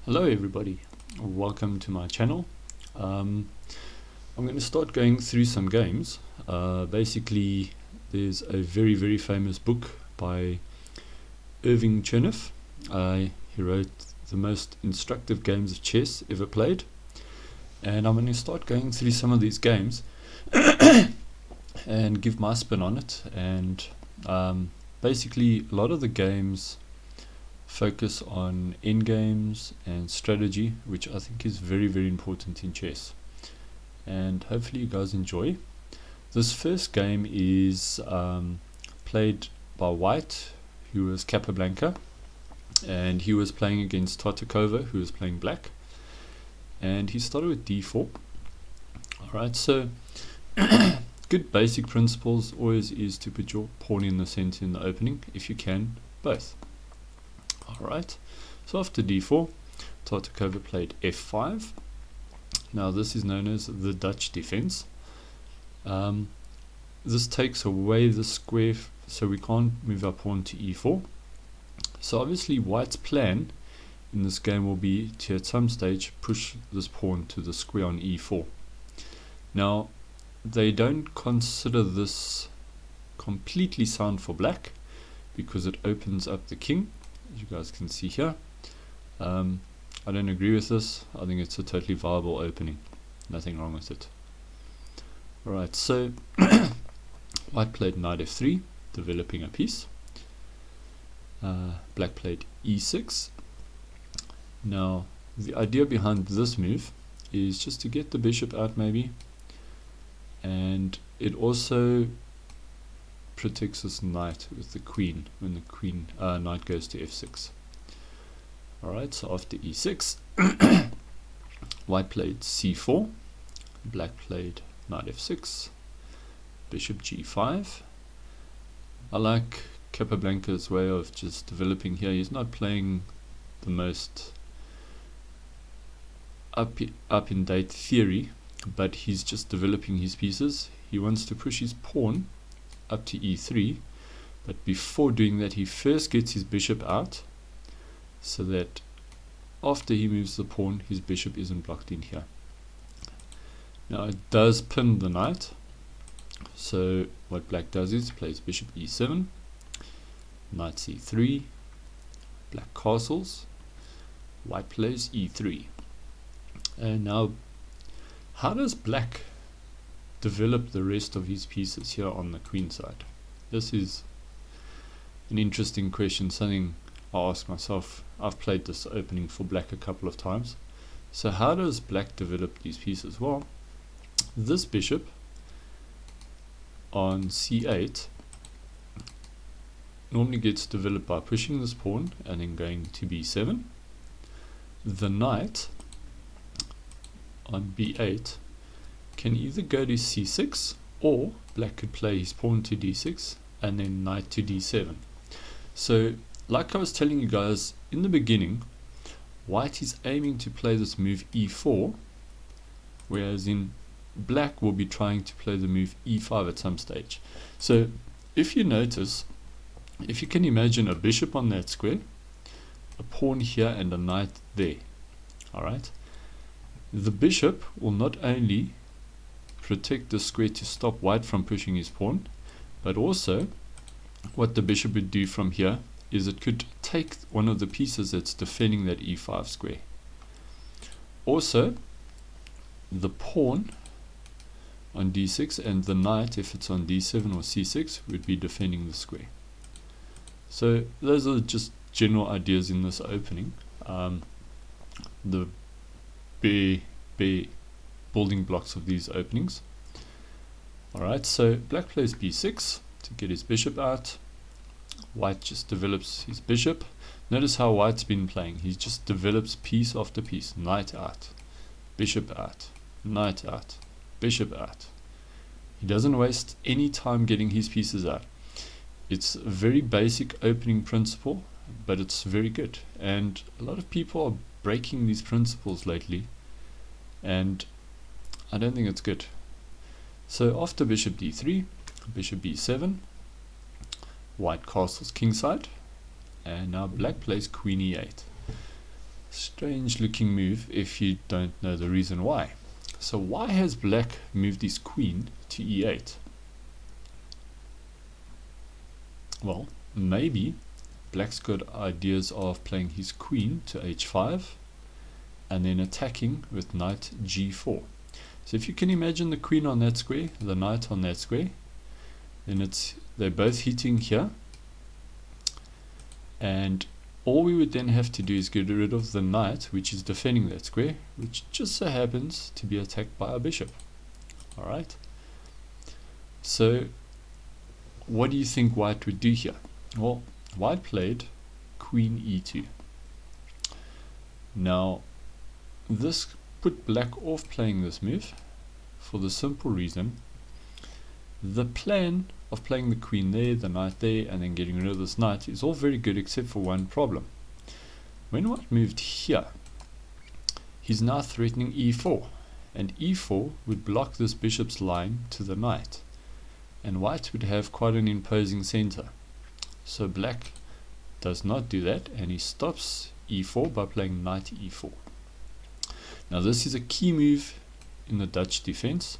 Hello everybody, welcome to my channel. I'm going to start going through some games. Basically there's a very famous book by Irving Chernev. He wrote the most instructive games of chess ever played, and I'm going to start going through some of these games and give my spin on it. And basically a lot of the games focus on endgames and strategy, which I think is very important in chess, and hopefully you guys enjoy. This first game is played by white, who was Capablanca, and he was playing against Tartakover, who was playing black, and he started with d4. Alright, so good basic principles always is to put your pawn in the center in the opening, if you can, both. Alright, so after d4, Tartakover played f5. Now this is known as the Dutch defense. This takes away the square, so we can't move our pawn to e4. So obviously white's plan in this game will be to at some stage push this pawn to the square on e4. Now they don't consider this completely sound for black, because it opens up the king, as you guys can see here. I don't agree with this. I think it's a totally viable opening, nothing wrong with it. Alright, so white played knight f3, developing a piece. Black played e6. Now the idea behind this move is just to get the bishop out maybe, and it also protects this knight with the queen when the knight goes to f6. Alright, so after e6, white played c4, black played knight f6, bishop g5. I like Capablanca's way of just developing here. He's not playing the most up in date theory, but he's just developing his pieces. He wants to push his pawn up to e3, but before doing that he first gets his bishop out, so that after he moves the pawn his bishop isn't blocked in here. Now it does pin the knight, so what black does is plays bishop e7, knight c3, black castles, white plays e3. And now how does black develop the rest of his pieces here on the queen side? This is an interesting question, something I ask myself. I've played this opening for black a couple of times. So how does black develop these pieces? Well, this bishop on c8 normally gets developed by pushing this pawn and then going to b7. The knight on b8 can either go to c6, or black could play his pawn to d6 and then knight to d7. So like I was telling you guys in the beginning, white is aiming to play this move e4, whereas in black will be trying to play the move e5 at some stage. So if you notice, if you can imagine a bishop on that square, a pawn here and a knight there, alright, the bishop will not only protect the square to stop white from pushing his pawn, but also what the bishop would do from here is it could take one of the pieces that's defending that e5 square. Also the pawn on d6 and the knight, if it's on d7 or c6, would be defending the square. So those are just general ideas in this opening. The bare building blocks of these openings. Alright, so black plays b6 to get his bishop out. White just develops his bishop. Notice how white's been playing. He just develops piece after piece. Knight out, bishop out, knight out, bishop out. He doesn't waste any time getting his pieces out. It's a very basic opening principle, but it's very good, and a lot of people are breaking these principles lately, and I don't think it's good. So after bishop d3, bishop b7, white castles kingside, and now black plays queen e8. strange looking move if you don't know the reason why. So why has black moved his queen to e8? Well, maybe black's got ideas of playing his queen to h5 and then attacking with knight g4. So if you can imagine the queen on that square, the knight on that square, then they're both hitting here, and all we would then have to do is get rid of the knight which is defending that square, which just so happens to be attacked by a bishop. Alright, so what do you think white would do here? Well, white played queen e2. Now this put black off playing this move for the simple reason the plan of playing the queen there, the knight there, and then getting rid of this knight is all very good except for one problem. When white moved here, he's now threatening e4, and e4 would block this bishop's line to the knight, and white would have quite an imposing center. So black does not do that, and he stops e4 by playing knight e4. Now this is a key move in the Dutch defense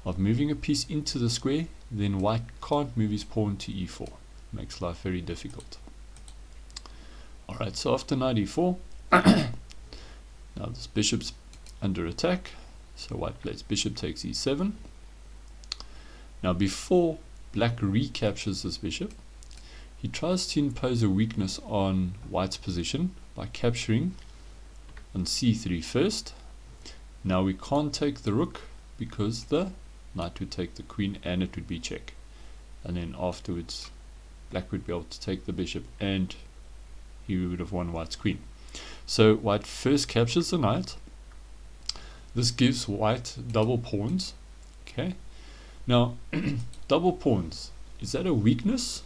of moving a piece into the square, then white can't move his pawn to e4. Makes life very difficult. Alright, so after knight e4, now this bishop's under attack, so white plays bishop takes e7. Now before black recaptures this bishop, he tries to impose a weakness on white's position by capturing on c3 first. Now we can't take the rook because the knight would take the queen and it would be check, and then afterwards black would be able to take the bishop and he would have won white's queen. So white first captures the knight. This gives white double pawns. Okay, now double pawns, is that a weakness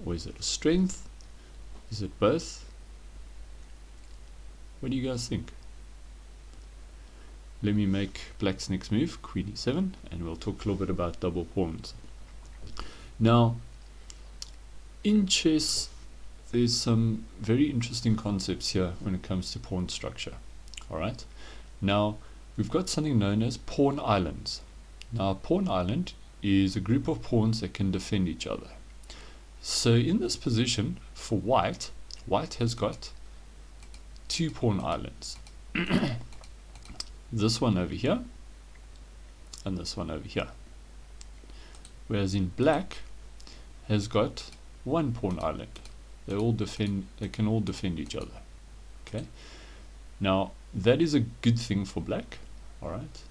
or is it a strength? Is it both? What do you guys think? Let me make black's next move, queen e7, and we'll talk a little bit about double pawns. Now, in chess, there's some very interesting concepts here when it comes to pawn structure. Alright, now we've got something known as pawn islands. Now, a pawn island is a group of pawns that can defend each other. So in this position, for white, white has got two pawn islands. This one over here and this one over here, whereas in black has got one pawn island. They can all defend each other. Okay, now that is a good thing for black. All right,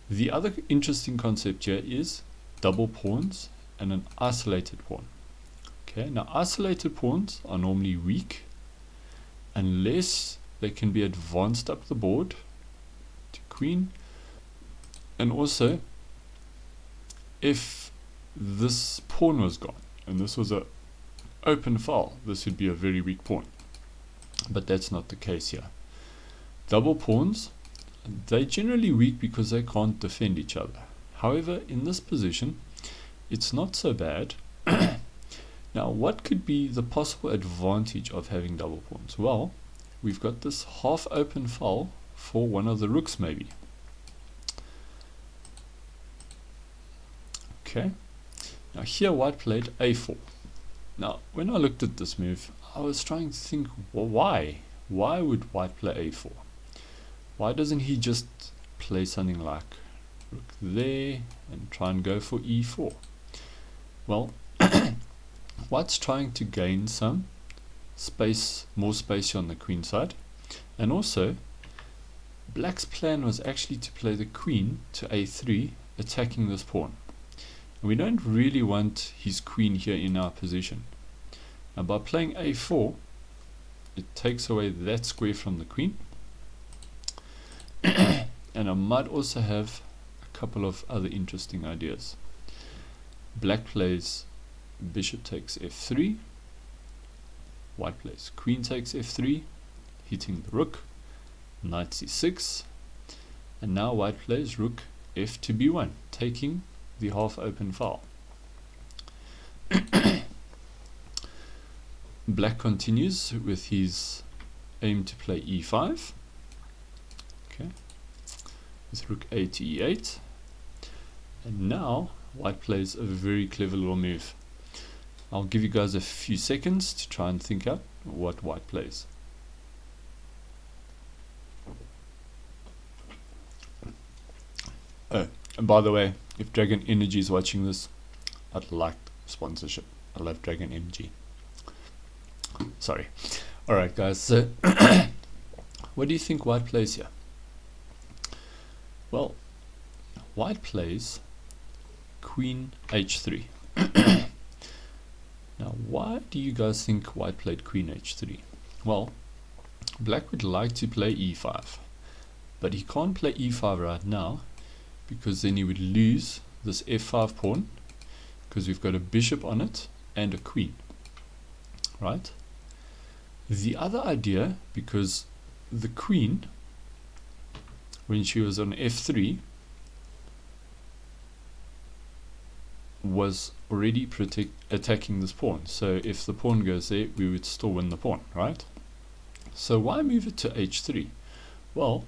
the other interesting concept here is double pawns and an isolated pawn. Okay, now isolated pawns are normally weak unless they can be advanced up the board to queen, and also if this pawn was gone and this was a open file, this would be a very weak pawn, but that's not the case here. Double pawns, they're generally weak because they can't defend each other. However, in this position it's not so bad. Now what could be the possible advantage of having double pawns? Well, we've got this half open file for one of the rooks maybe. Okay, now here white played a4. Now when I looked at this move, I was trying to think, well, why would white play a4? Why doesn't he just play something like rook there and try and go for e4? Well, white's trying to gain some space, more space on the queen side, and also black's plan was actually to play the queen to a3, attacking this pawn. And we don't really want his queen here in our position. Now by playing a4, it takes away that square from the queen. And I might also have a couple of other interesting ideas. Black plays bishop takes f3, white plays queen takes f3, hitting the rook, knight c6, and now white plays rook f to b1, taking the half open file. Black continues with his aim to play e5. Okay, with rook a to e8. And now white plays a very clever little move. I'll give you guys a few seconds to try and think out what white plays. Oh, and by the way, if Dragon Energy is watching this, I'd like sponsorship. I love Dragon Energy. Sorry. Alright guys, so what do you think white plays here? Well, white plays Queen h3. Now, why do you guys think white played Queen h3? Well, black would like to play e5, but he can't play e5 right now because then he would lose this f5 pawn, because we've got a bishop on it and a queen, right? The other idea, because the queen, when she was on f3, was already attacking this pawn. So if the pawn goes there, we would still win the pawn, right? So why move it to h3? Well,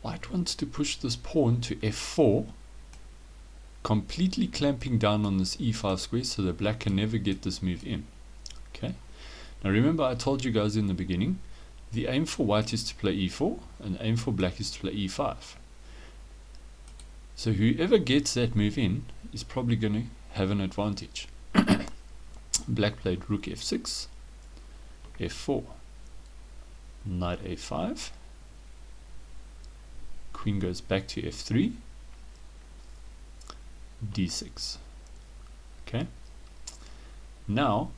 white wants to push this pawn to f4, completely clamping down on this e5 square so that black can never get this move in. Okay. Now remember, I told you guys in the beginning, the aim for white is to play e4, and the aim for black is to play e5. So whoever gets that move in is probably going to have an advantage. Black played rook f6, f4, knight a5, queen goes back to f3, d6. Okay. Now,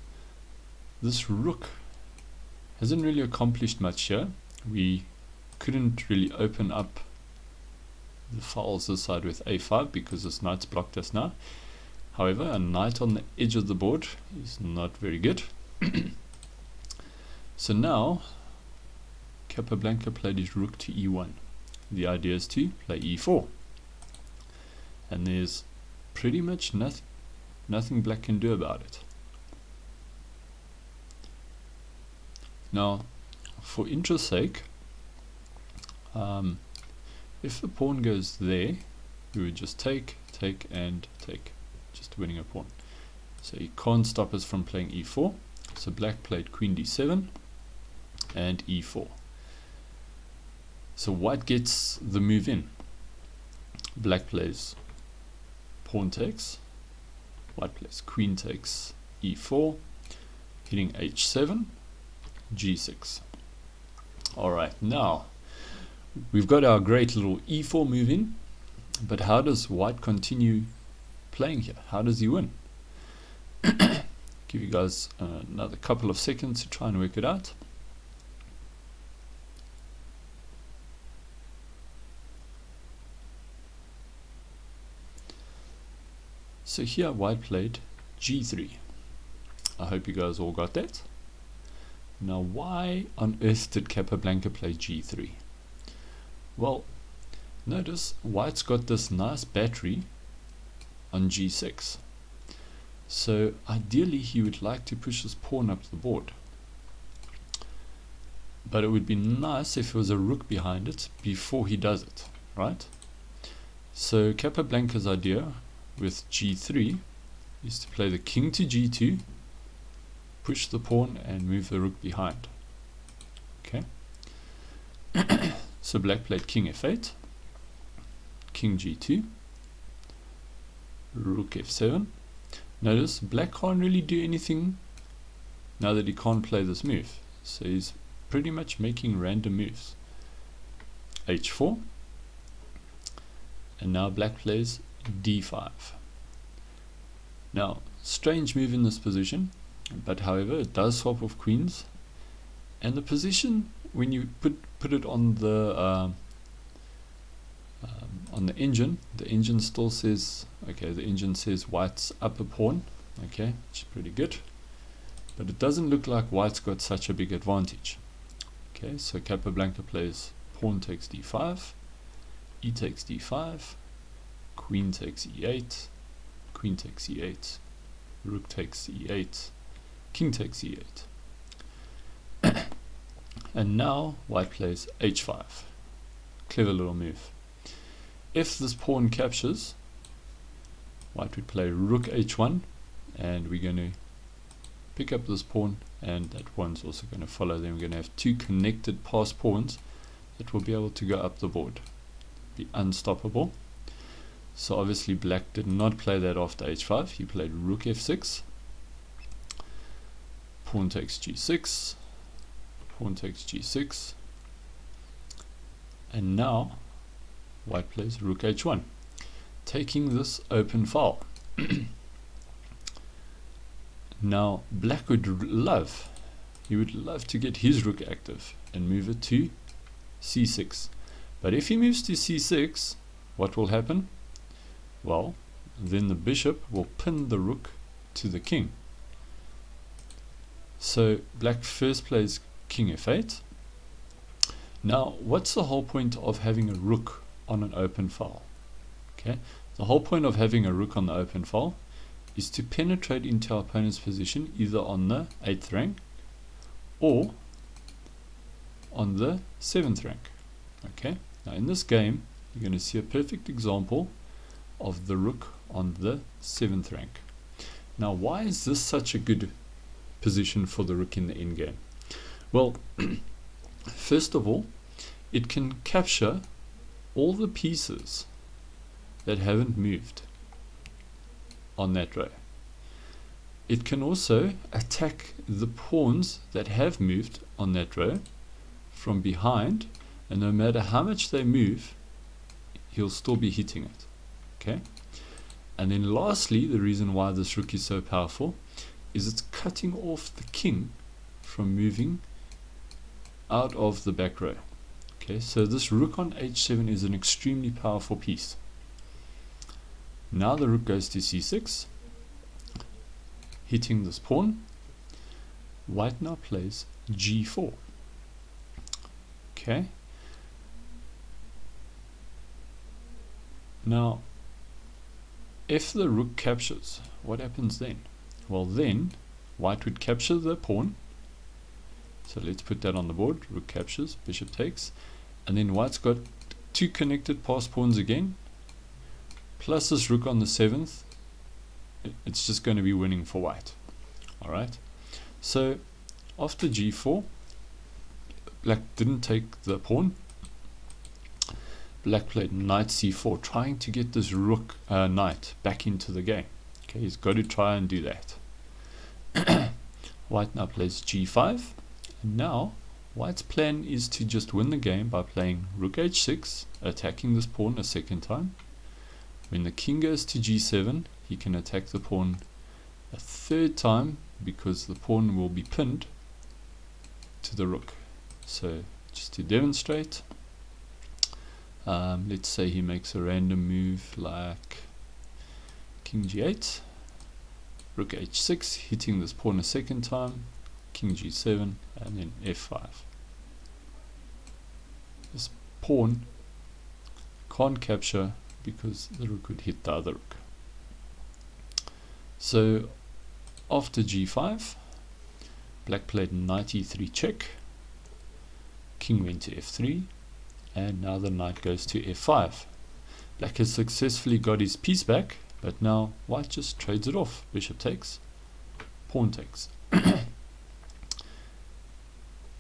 this rook hasn't really accomplished much here. We couldn't really open up the files this side with a5 because this knight's blocked us now. However, a knight on the edge of the board is not very good. So now Capablanca played his rook to e1. The idea is to play e4, and there's pretty much nothing black can do about it. Now, for interest's sake, if the pawn goes there, we would just take, and take, just winning a pawn. So he can't stop us from playing e4. So black played queen d7 and e4. So white gets the move in. Black plays pawn takes, white plays queen takes e4, hitting h7, g6. Alright, now we've got our great little e4 move in, but how does white continue playing here? How does he win? Give you guys another couple of seconds to try and work it out. So here white played g3. I hope you guys all got that. Now why on earth did Capablanca play g3? Well, notice white's got this nice battery on g6. So ideally he would like to push his pawn up the board. But it would be nice if there was a rook behind it before he does it, right? So Capablanca's idea with g3 is to play the king to g2, push the pawn and move the rook behind. Okay. So black played king f8, king g2, rook f7. Notice black can't really do anything now that he can't play this move. So he's pretty much making random moves. h4. And now black plays d5. Now, strange move in this position, but however it does swap off queens, and the position when you put it on the engine still says, okay, the engine says white's upper pawn, okay, which is pretty good, but it doesn't look like white's got such a big advantage. Okay, so Capablanca plays pawn takes d5, e takes d5, queen takes e8, queen takes e8, rook takes e8, king takes e8. And now white plays h5. Clever little move. If this pawn captures, white would play rook h1, and we're going to pick up this pawn, and that one's also going to follow. Then we're going to have two connected passed pawns that will be able to go up the board, be unstoppable. So obviously black did not play that after h5. He played rook f6, pawn takes g6, pawn takes g6, and now white plays rook h1, taking this open file. Now black would love to get his rook active and move it to c6. But if he moves to c6, what will happen? Well, then the bishop will pin the rook to the king. So black first plays king f8. Now, what's the whole point of having a rook on an open file? Okay, the whole point of having a rook on the open file is to penetrate into our opponent's position either on the 8th rank or on the 7th rank. Okay, now in this game you're going to see a perfect example of the rook on the 7th rank. Now why is this such a good position for the rook in the endgame? Well, first of all, it can capture all the pieces that haven't moved on that row. It can also attack the pawns that have moved on that row from behind, and no matter how much they move, he'll still be hitting it. Okay, and then lastly, the reason why this rook is so powerful is it's cutting off the king from moving out of the back row. Okay, so this rook on h7 is an extremely powerful piece. Now the rook goes to c6, hitting this pawn. White now plays g4. Okay, now if the rook captures, what happens then? Well, then white would capture the pawn. So let's put that on the board. Rook captures, bishop takes, and then white's got two connected passed pawns again, plus this rook on the 7th. It's just going to be winning for white. Alright, so after g4, black didn't take the pawn. Black played knight c4, trying to get this rook knight back into the game. Okay, he's got to try and do that. White now plays g5, and now white's plan is to just win the game by playing rook h6, attacking this pawn a second time. When the king goes to g7, he can attack the pawn a third time because the pawn will be pinned to the rook. So just to demonstrate, let's say he makes a random move like king g8, rook h6, hitting this pawn a second time, king g7, and then f5. This pawn can't capture because the rook would hit the other rook. So after g5, black played knight e3 check, king went to f3, and now the knight goes to f5. Black has successfully got his piece back, but now white just trades it off. Bishop takes, pawn takes.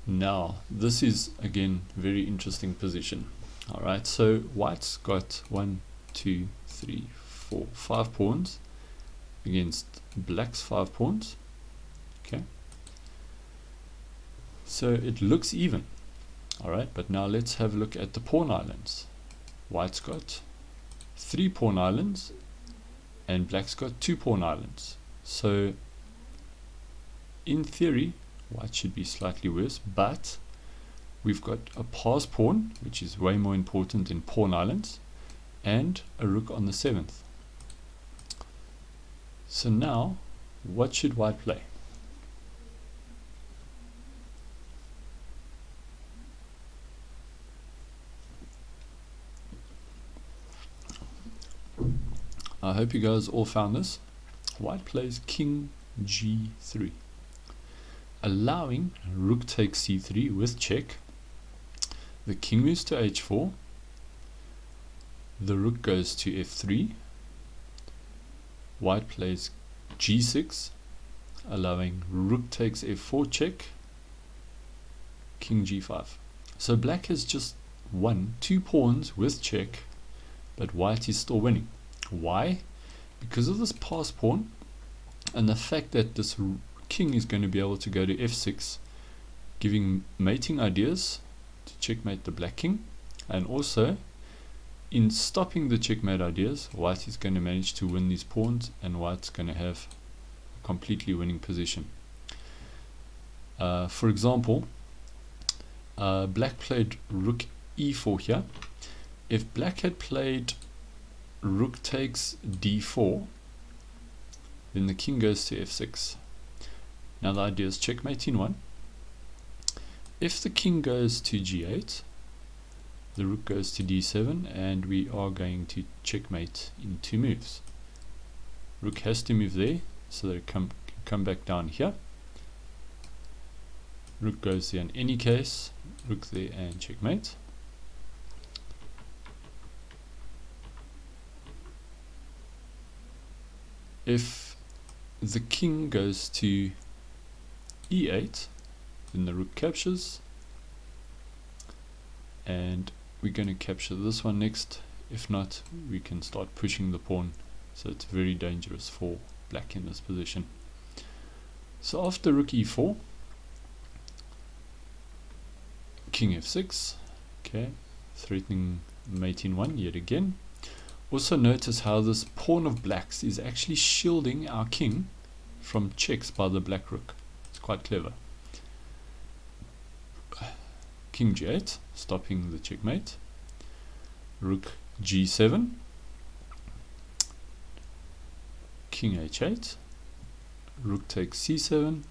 Now this is again very interesting position. Alright, so white's got 1, 2, 3, 4, 5 pawns against black's 5 pawns. Okay, so it looks even. Alright, but now let's have a look at the pawn islands. White's got 3 pawn islands and black's got 2 pawn islands. So in theory white should be slightly worse, but we've got a passed pawn, which is way more important in pawn islands, and a rook on the 7th. So now what should white play? I hope you guys all found this. White plays king g3. allowing rook takes c3 with check. The king moves to h4. The rook goes to f3. White plays g6, allowing rook takes f4 check, king g5. So black has just won 2 pawns with check, but white is still winning. Why? Because of this pass pawn and the fact that this king is going to be able to go to f6, giving mating ideas to checkmate the black king, and also in stopping the checkmate ideas, white is going to manage to win these pawns, and white's going to have a completely winning position. For example, black played rook e4 here. If black had played rook takes d4, then the king goes to f6. Now the idea is checkmate in 1. If the king goes to g8, the rook goes to d7, and we are going to checkmate in 2 moves. Rook has to move there, so that it can come back down here. Rook goes there in any case, rook there and checkmate. If the king goes to e8, then the rook captures, and we're going to capture this one next. If not, we can start pushing the pawn, so it's very dangerous for black in this position. So after rook e4, king f6, okay, threatening mate in 1 yet again. Also notice how this pawn of blacks is actually shielding our king from checks by the black rook. It's quite clever. King g8, stopping the checkmate. Rook g7, king h8, rook takes c7,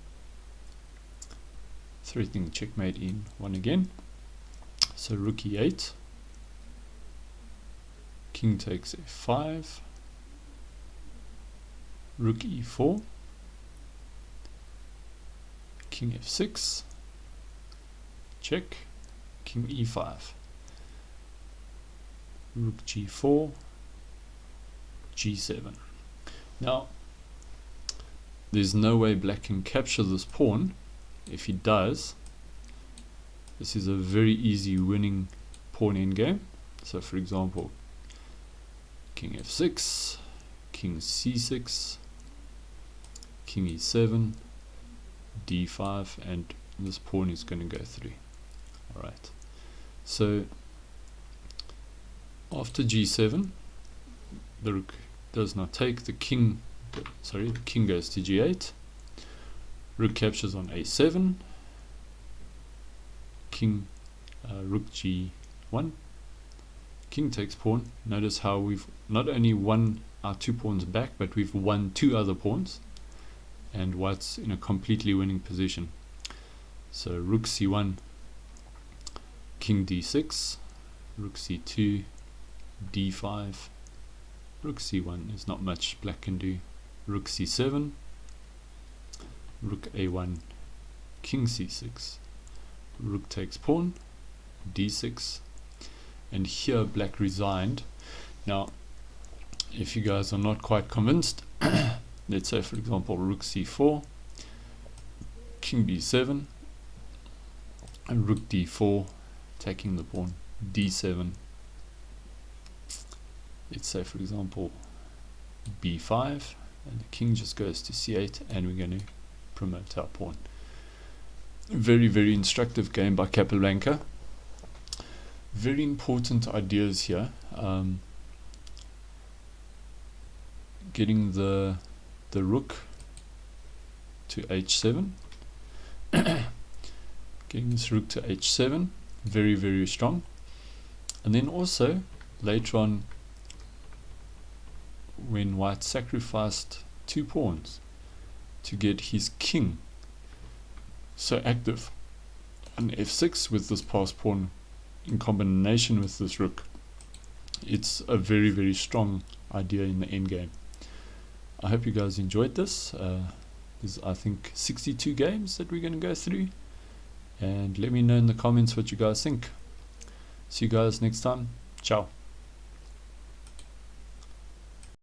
threatening checkmate in 1 again. So rook e8, king takes f5, rook e4, king f6, check, king e5, rook g4, g7. Now there's no way black can capture this pawn. If he does, this is a very easy winning pawn endgame. So for example, king f6, king c6, king e7, d5, and this pawn is going to go through. Alright, so after g7, the rook does not take, the king goes to g8, rook captures on a7, king, rook g1, king takes pawn. Notice how we've not only won our 2 pawns back, but we've won 2 other pawns, and white's in a completely winning position. So rook c1, king d6, rook c2, d5, rook c1, there's not much black can do, rook c7, rook a1, king c6, rook takes pawn, d6, and here black resigned. Now if you guys are not quite convinced, let's say for example rook c4, king b7, and rook d4, taking the pawn, d7, let's say for example b5, and the king just goes to c8, and we're going to promote our pawn. Very, very instructive game by Capablanca. Very important ideas here. Getting the rook to h7, getting this rook to h7, very, very strong. And then also later on, when white sacrificed 2 pawns to get his king so active on f6 with this passed pawn in combination with this rook, it's a very, very strong idea in the endgame. I hope you guys enjoyed this. There's, I think, 62 games that we're going to go through. And let me know in the comments what you guys think. See you guys next time. Ciao.